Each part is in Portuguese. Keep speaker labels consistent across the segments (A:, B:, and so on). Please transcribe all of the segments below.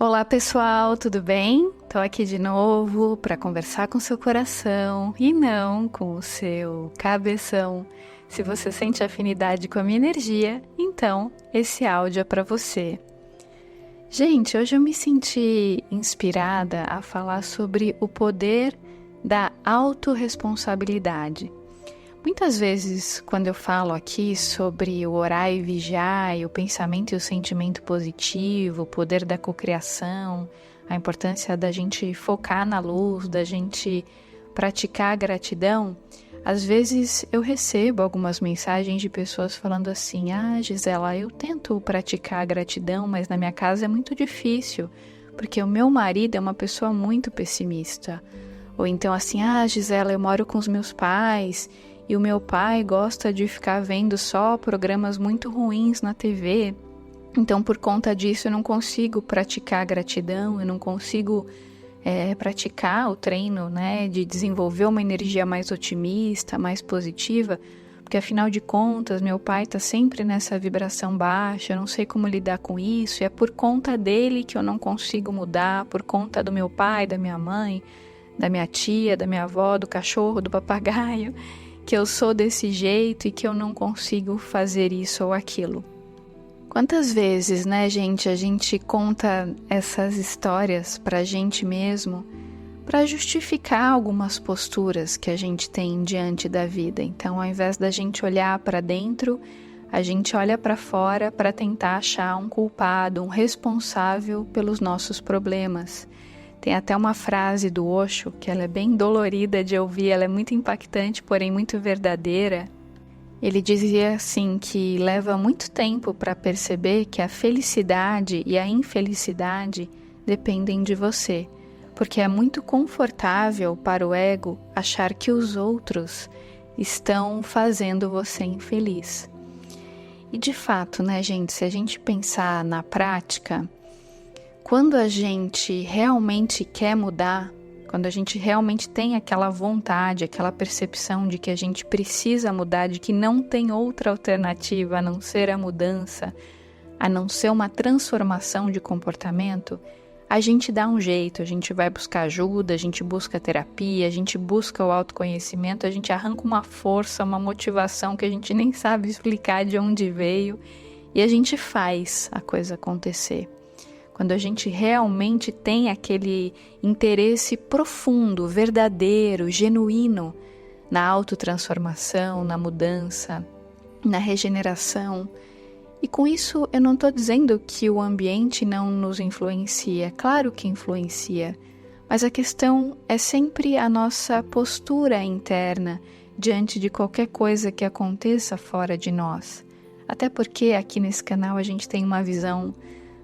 A: Olá pessoal, tudo bem? Tô aqui de novo para conversar com seu coração e não com o seu cabeção. Se você sente afinidade com a minha energia, então esse áudio é para você. Gente, hoje eu me senti inspirada a falar sobre o poder da autorresponsabilidade. Muitas vezes, quando eu falo aqui sobre o orar e vigiar, e o pensamento e o sentimento positivo, o poder da cocriação, a importância da gente focar na luz, da gente praticar a gratidão, às vezes eu recebo algumas mensagens de pessoas falando assim: Gisela, eu tento praticar a gratidão, mas na minha casa é muito difícil, porque o meu marido é uma pessoa muito pessimista. Ou então assim: Gisela, eu moro com os meus pais e o meu pai gosta de ficar vendo só programas muito ruins na TV. Então, por conta disso, eu não consigo praticar a gratidão, eu não consigo praticar o treino, né, de desenvolver uma energia mais otimista, mais positiva, porque afinal de contas, meu pai está sempre nessa vibração baixa, eu não sei como lidar com isso, e é por conta dele que eu não consigo mudar, por conta do meu pai, da minha mãe, da minha tia, da minha avó, do cachorro, do papagaio, que eu sou desse jeito e que eu não consigo fazer isso ou aquilo. Quantas vezes, né, gente, a gente conta essas histórias pra gente mesmo para justificar algumas posturas que a gente tem diante da vida. Então, ao invés da gente olhar para dentro, a gente olha para fora para tentar achar um culpado, um responsável pelos nossos problemas. Tem até uma frase do Osho, que ela é bem dolorida de ouvir, ela é muito impactante, porém muito verdadeira. Ele dizia assim que leva muito tempo para perceber que a felicidade e a infelicidade dependem de você, porque é muito confortável para o ego achar que os outros estão fazendo você infeliz. E de fato, né, gente, se a gente pensar na prática, quando a gente realmente quer mudar, quando a gente realmente tem aquela vontade, aquela percepção de que a gente precisa mudar, de que não tem outra alternativa a não ser a mudança, a não ser uma transformação de comportamento, a gente dá um jeito, a gente vai buscar ajuda, a gente busca terapia, a gente busca o autoconhecimento, a gente arranca uma força, uma motivação que a gente nem sabe explicar de onde veio e a gente faz a coisa acontecer. Quando a gente realmente tem aquele interesse profundo, verdadeiro, genuíno na autotransformação, na mudança, na regeneração. E com isso eu não estou dizendo que o ambiente não nos influencia, claro que influencia, mas a questão é sempre a nossa postura interna diante de qualquer coisa que aconteça fora de nós. Até porque aqui nesse canal a gente tem uma visão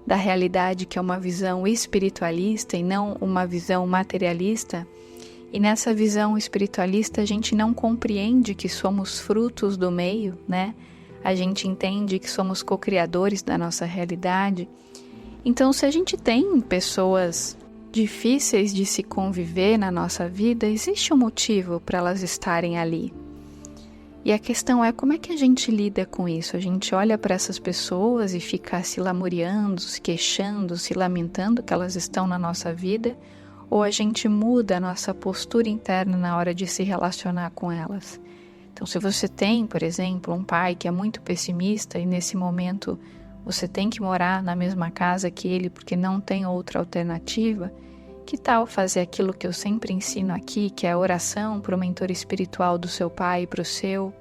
A: da realidade que é uma visão espiritualista e não uma visão materialista, e nessa visão espiritualista a gente não compreende que somos frutos do meio, né? A gente entende que somos co-criadores da nossa realidade. Então, se a gente tem pessoas difíceis de se conviver na nossa vida, existe um motivo para elas estarem ali. E a questão é como é que a gente lida com isso? A gente olha para essas pessoas e fica se lamuriando, se queixando, se lamentando que elas estão na nossa vida, ou a gente muda a nossa postura interna na hora de se relacionar com elas? Então, se você tem, por exemplo, um pai que é muito pessimista e nesse momento você tem que morar na mesma casa que ele porque não tem outra alternativa, que tal fazer aquilo que eu sempre ensino aqui, que é a oração para o mentor espiritual do seu pai e para o seu,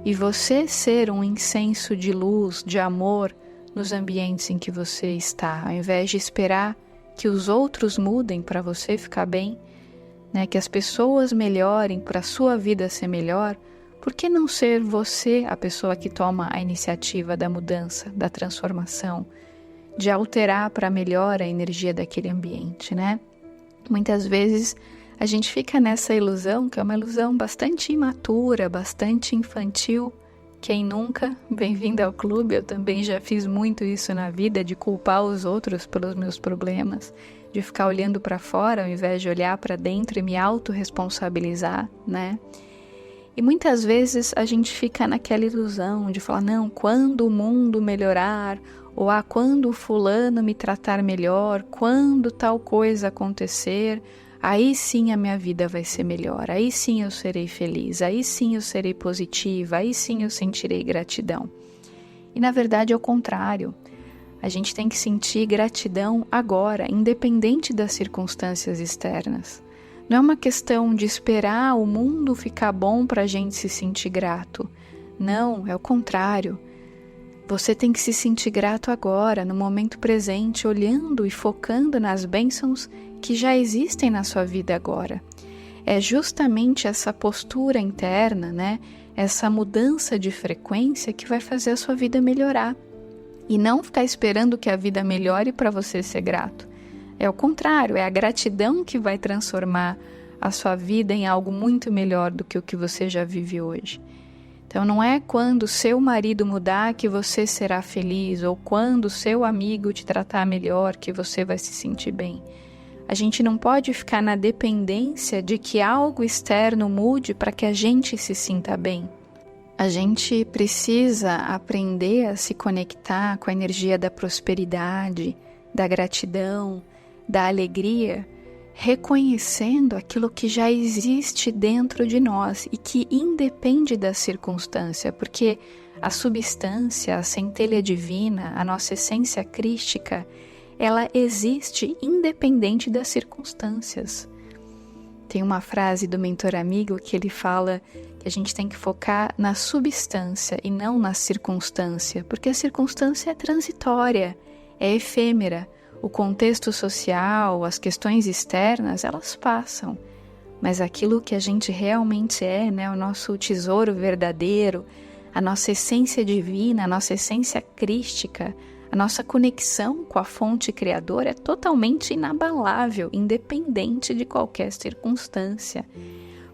A: e você ser um incenso de luz, de amor nos ambientes em que você está, ao invés de esperar que os outros mudem para você ficar bem, né, que as pessoas melhorem para a sua vida ser melhor, por que não ser você a pessoa que toma a iniciativa da mudança, da transformação, de alterar para melhor a energia daquele ambiente, né? Muitas vezes a gente fica nessa ilusão, que é uma ilusão bastante imatura, bastante infantil. Quem nunca? Bem-vindo ao clube, eu também já fiz muito isso na vida, de culpar os outros pelos meus problemas, de ficar olhando para fora ao invés de olhar para dentro e me autorresponsabilizar, né? E muitas vezes a gente fica naquela ilusão de falar, não, quando o mundo melhorar, ou quando o fulano me tratar melhor, quando tal coisa acontecer, aí sim a minha vida vai ser melhor, aí sim eu serei feliz, aí sim eu serei positiva, aí sim eu sentirei gratidão. E na verdade é o contrário. A gente tem que sentir gratidão agora, independente das circunstâncias externas. Não é uma questão de esperar o mundo ficar bom para a gente se sentir grato. Não, é o contrário. Você tem que se sentir grato agora, no momento presente, olhando e focando nas bênçãos que já existem na sua vida agora. É justamente essa postura interna, né? Essa mudança de frequência que vai fazer a sua vida melhorar. E não ficar esperando que a vida melhore para você ser grato. É o contrário, é a gratidão que vai transformar a sua vida em algo muito melhor do que o que você já vive hoje. Então não é quando seu marido mudar que você será feliz, ou quando seu amigo te tratar melhor que você vai se sentir bem. A gente não pode ficar na dependência de que algo externo mude para que a gente se sinta bem. A gente precisa aprender a se conectar com a energia da prosperidade, da gratidão, da alegria, reconhecendo aquilo que já existe dentro de nós e que independe da circunstância, porque a substância, a centelha divina, a nossa essência crística, ela existe independente das circunstâncias. Tem uma frase do mentor amigo que ele fala que a gente tem que focar na substância e não na circunstância, porque a circunstância é transitória, é efêmera. O contexto social, as questões externas, elas passam. Mas aquilo que a gente realmente é, né, o nosso tesouro verdadeiro, a nossa essência divina, a nossa essência crística, a nossa conexão com a fonte criadora é totalmente inabalável, independente de qualquer circunstância.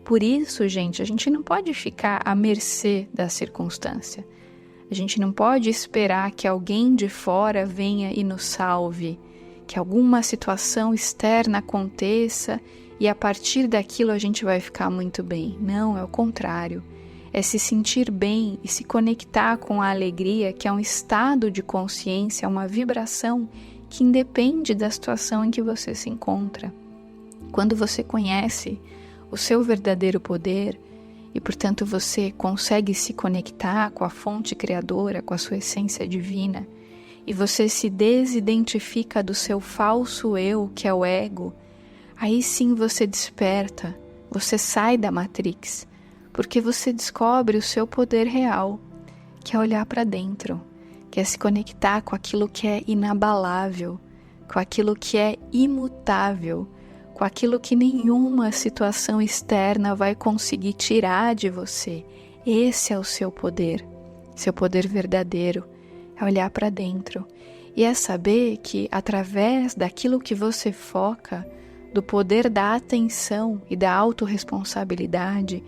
A: Por isso, gente, a gente não pode ficar à mercê da circunstância. A gente não pode esperar que alguém de fora venha e nos salve, que alguma situação externa aconteça e a partir daquilo a gente vai ficar muito bem. Não, é o contrário. É se sentir bem e se conectar com a alegria, que é um estado de consciência, uma vibração que independe da situação em que você se encontra. Quando você conhece o seu verdadeiro poder e, portanto, você consegue se conectar com a fonte criadora, com a sua essência divina, e você se desidentifica do seu falso eu, que é o ego, aí sim você desperta, você sai da Matrix, porque você descobre o seu poder real, que é olhar para dentro, que é se conectar com aquilo que é inabalável, com aquilo que é imutável, com aquilo que nenhuma situação externa vai conseguir tirar de você. Esse é o seu poder verdadeiro, é olhar para dentro e é saber que através daquilo que você foca, do poder da atenção e da autorresponsabilidade,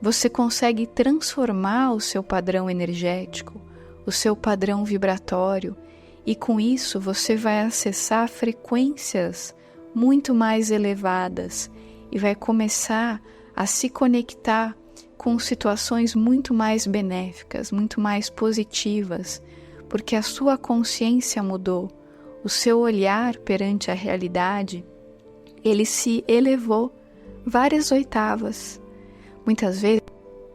A: você consegue transformar o seu padrão energético, o seu padrão vibratório, e com isso você vai acessar frequências muito mais elevadas e vai começar a se conectar com situações muito mais benéficas, muito mais positivas, porque a sua consciência mudou, o seu olhar perante a realidade, ele se elevou várias oitavas.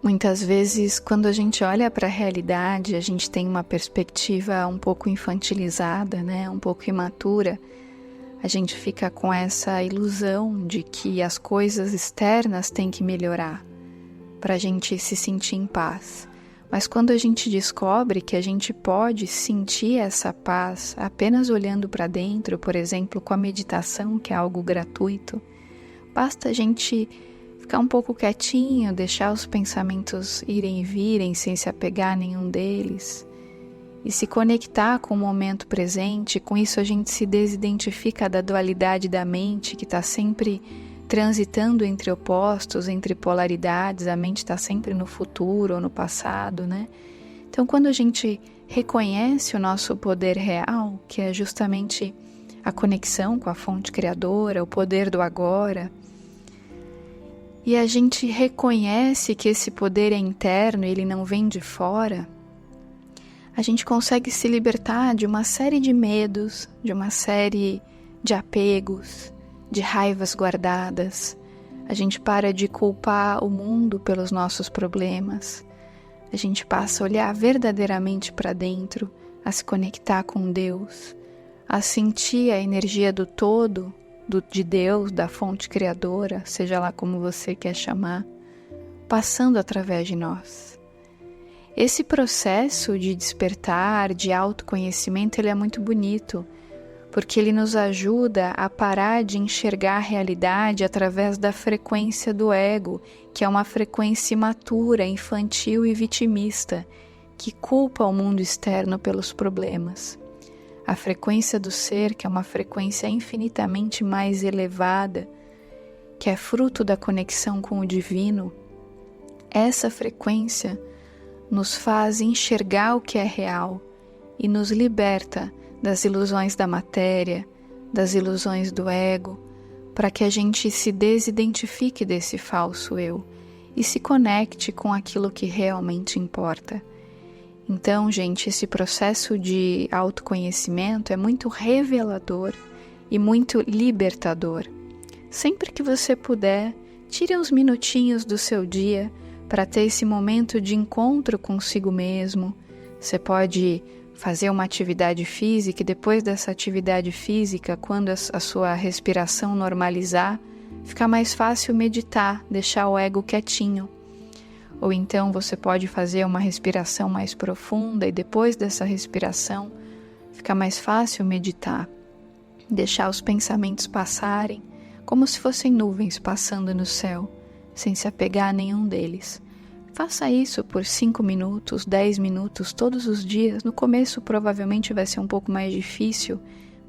A: Muitas vezes, quando a gente olha para a realidade, a gente tem uma perspectiva um pouco infantilizada, né? Um pouco imatura. A gente fica com essa ilusão de que as coisas externas têm que melhorar para a gente se sentir em paz. Mas quando a gente descobre que a gente pode sentir essa paz apenas olhando para dentro, por exemplo, com a meditação, que é algo gratuito, basta a gente ficar um pouco quietinho, deixar os pensamentos irem e virem sem se apegar a nenhum deles e se conectar com o momento presente. Com isso a gente se desidentifica da dualidade da mente que está sempre transitando entre opostos, entre polaridades. A mente está sempre no futuro ou no passado, né? Então quando a gente reconhece o nosso poder real, que é justamente a conexão com a fonte criadora, o poder do agora, e a gente reconhece que esse poder é interno, ele não vem de fora, a gente consegue se libertar de uma série de medos, de uma série de apegos, de raivas guardadas. A gente para de culpar o mundo pelos nossos problemas. A gente passa a olhar verdadeiramente para dentro, a se conectar com Deus, a sentir a energia do todo, de Deus, da fonte criadora, seja lá como você quer chamar, passando através de nós. Esse processo de despertar, de autoconhecimento, ele é muito bonito, porque ele nos ajuda a parar de enxergar a realidade através da frequência do ego, que é uma frequência imatura, infantil e vitimista, que culpa o mundo externo pelos problemas. A frequência do ser, que é uma frequência infinitamente mais elevada, que é fruto da conexão com o divino, essa frequência nos faz enxergar o que é real e nos liberta das ilusões da matéria, das ilusões do ego, para que a gente se desidentifique desse falso eu e se conecte com aquilo que realmente importa. Então, gente, esse processo de autoconhecimento é muito revelador e muito libertador. Sempre que você puder, tire uns minutinhos do seu dia para ter esse momento de encontro consigo mesmo. Você pode fazer uma atividade física e depois dessa atividade física, quando a sua respiração normalizar, fica mais fácil meditar, deixar o ego quietinho. Ou então você pode fazer uma respiração mais profunda e depois dessa respiração fica mais fácil meditar, deixar os pensamentos passarem como se fossem nuvens passando no céu, sem se apegar a nenhum deles. Faça isso por 5 minutos, 10 minutos, todos os dias. No começo provavelmente vai ser um pouco mais difícil,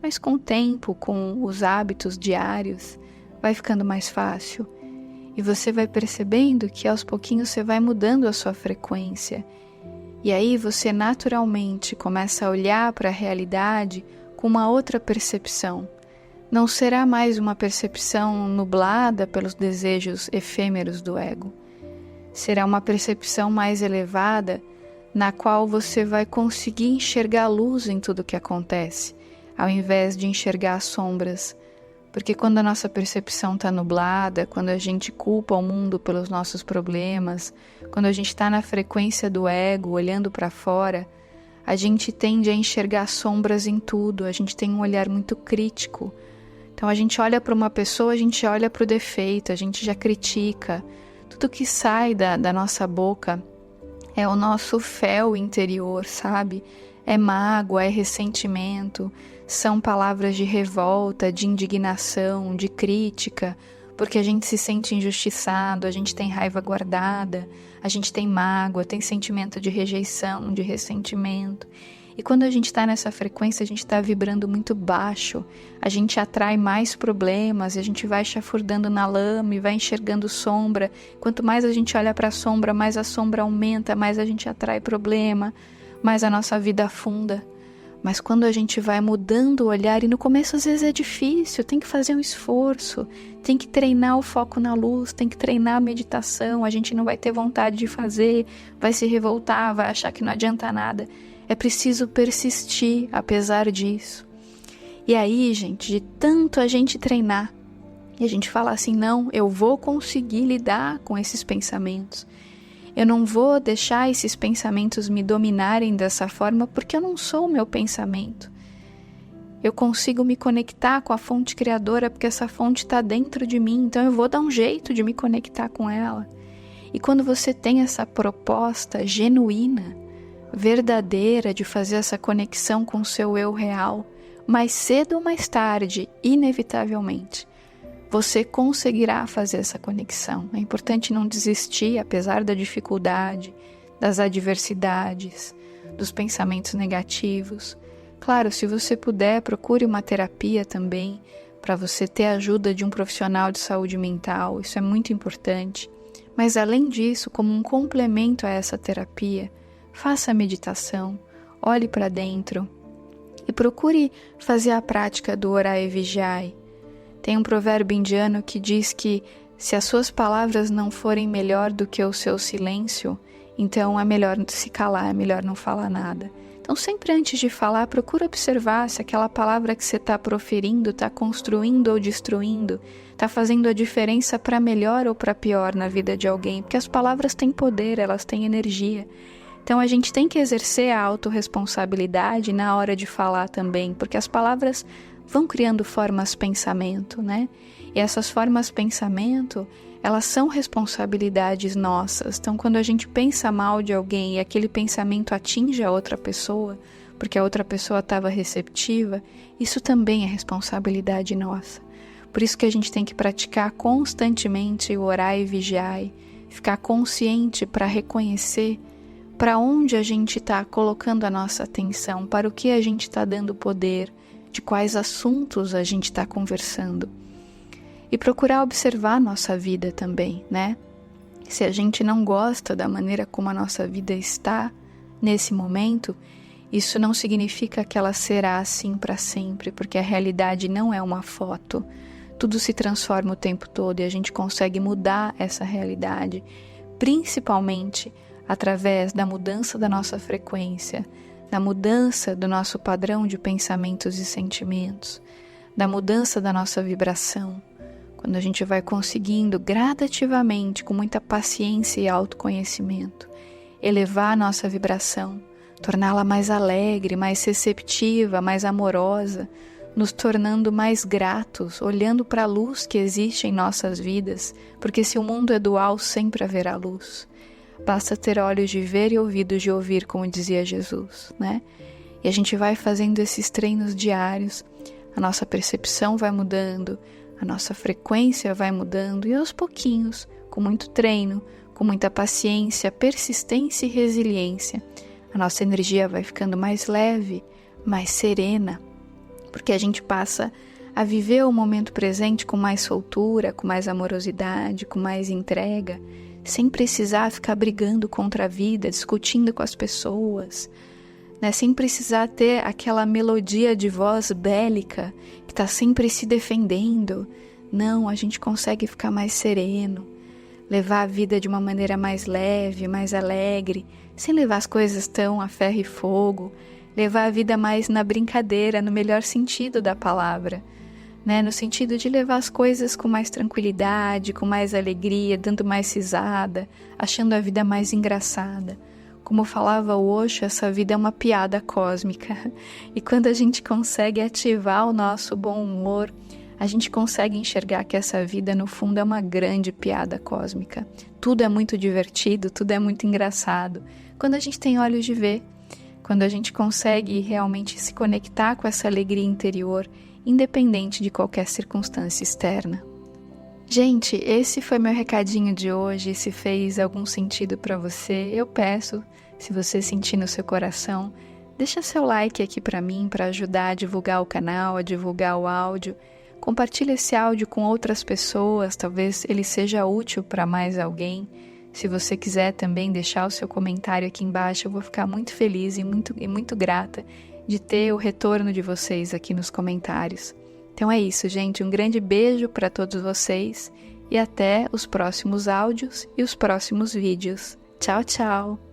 A: mas com o tempo, com os hábitos diários, vai ficando mais fácil. E você vai percebendo que aos pouquinhos você vai mudando a sua frequência. E aí você naturalmente começa a olhar para a realidade com uma outra percepção. Não será mais uma percepção nublada pelos desejos efêmeros do ego. Será uma percepção mais elevada, na qual você vai conseguir enxergar a luz em tudo o que acontece, ao invés de enxergar as sombras. Porque quando a nossa percepção está nublada, quando a gente culpa o mundo pelos nossos problemas, quando a gente está na frequência do ego, olhando para fora, a gente tende a enxergar sombras em tudo, a gente tem um olhar muito crítico. Então a gente olha para uma pessoa, a gente olha para o defeito, a gente já critica. Tudo que sai da nossa boca é o nosso fel interior, sabe? É mágoa, é ressentimento, são palavras de revolta, de indignação, de crítica, porque a gente se sente injustiçado, a gente tem raiva guardada, a gente tem mágoa, tem sentimento de rejeição, de ressentimento. E quando a gente está nessa frequência, a gente está vibrando muito baixo, a gente atrai mais problemas, a gente vai chafurdando na lama e vai enxergando sombra. Quanto mais a gente olha para a sombra, mais a sombra aumenta, mais a gente atrai problema, mais a nossa vida afunda. Mas quando a gente vai mudando o olhar, e no começo às vezes é difícil, tem que fazer um esforço, tem que treinar o foco na luz, tem que treinar a meditação, a gente não vai ter vontade de fazer, vai se revoltar, vai achar que não adianta nada. É preciso persistir apesar disso. E aí, gente, de tanto a gente treinar, e a gente fala assim, não, eu vou conseguir lidar com esses pensamentos. Eu não vou deixar esses pensamentos me dominarem dessa forma, porque eu não sou o meu pensamento. Eu consigo me conectar com a fonte criadora, porque essa fonte está dentro de mim, então eu vou dar um jeito de me conectar com ela. E quando você tem essa proposta genuína, verdadeira de fazer essa conexão com o seu eu real, mais cedo ou mais tarde, inevitavelmente, você conseguirá fazer essa conexão. É importante não desistir, apesar da dificuldade, das adversidades, dos pensamentos negativos. Claro, se você puder, procure uma terapia também, para você ter a ajuda de um profissional de saúde mental, isso é muito importante. Mas além disso, como um complemento a essa terapia, faça a meditação, olhe para dentro e procure fazer a prática do orai e vigiai. Tem um provérbio indiano que diz que se as suas palavras não forem melhor do que o seu silêncio, então é melhor se calar, é melhor não falar nada. Então, sempre antes de falar, procura observar se aquela palavra que você está proferindo está construindo ou destruindo, está fazendo a diferença para melhor ou para pior na vida de alguém, porque as palavras têm poder, elas têm energia. Então, a gente tem que exercer a autorresponsabilidade na hora de falar também, porque as palavras vão criando formas pensamento, né? E essas formas pensamento, elas são responsabilidades nossas. Então, quando a gente pensa mal de alguém e aquele pensamento atinge a outra pessoa, porque a outra pessoa estava receptiva, isso também é responsabilidade nossa. Por isso que a gente tem que praticar constantemente o orar e vigiar, ficar consciente para reconhecer para onde a gente está colocando a nossa atenção, para o que a gente está dando poder, de quais assuntos a gente está conversando. E procurar observar a nossa vida também, né? Se a gente não gosta da maneira como a nossa vida está nesse momento, isso não significa que ela será assim para sempre, porque a realidade não é uma foto. Tudo se transforma o tempo todo e a gente consegue mudar essa realidade, principalmente através da mudança da nossa frequência, da mudança do nosso padrão de pensamentos e sentimentos, da mudança da nossa vibração. Quando a gente vai conseguindo gradativamente, com muita paciência e autoconhecimento, elevar a nossa vibração, torná-la mais alegre, mais receptiva, mais amorosa, nos tornando mais gratos, olhando para a luz que existe em nossas vidas, porque se o mundo é dual, sempre haverá luz. Basta ter olhos de ver e ouvidos de ouvir, como dizia Jesus, né? E a gente vai fazendo esses treinos diários, a nossa percepção vai mudando, a nossa frequência vai mudando e aos pouquinhos, com muito treino, com muita paciência, persistência e resiliência, a nossa energia vai ficando mais leve, mais serena, porque a gente passa a viver o momento presente com mais soltura, com mais amorosidade, com mais entrega, sem precisar ficar brigando contra a vida, discutindo com as pessoas, né? Sem precisar ter aquela melodia de voz bélica que está sempre se defendendo. Não, a gente consegue ficar mais sereno, levar a vida de uma maneira mais leve, mais alegre, sem levar as coisas tão a ferro e fogo, levar a vida mais na brincadeira, no melhor sentido da palavra, né? No sentido de levar as coisas com mais tranquilidade, com mais alegria, dando mais risada, achando a vida mais engraçada. Como falava o Osho, essa vida é uma piada cósmica. E quando a gente consegue ativar o nosso bom humor, a gente consegue enxergar que essa vida, no fundo, é uma grande piada cósmica. Tudo é muito divertido, tudo é muito engraçado. Quando a gente tem olhos de ver, quando a gente consegue realmente se conectar com essa alegria interior, independente de qualquer circunstância externa. Gente, esse foi meu recadinho de hoje. Se fez algum sentido para você, eu peço, se você sentir no seu coração, deixa seu like aqui para mim, para ajudar a divulgar o canal, a divulgar o áudio. Compartilhe esse áudio com outras pessoas, talvez ele seja útil para mais alguém. Se você quiser também deixar o seu comentário aqui embaixo, eu vou ficar muito feliz e muito grata de ter o retorno de vocês aqui nos comentários. Então é isso, gente. Um grande beijo para todos vocês e até os próximos áudios e os próximos vídeos. Tchau, tchau!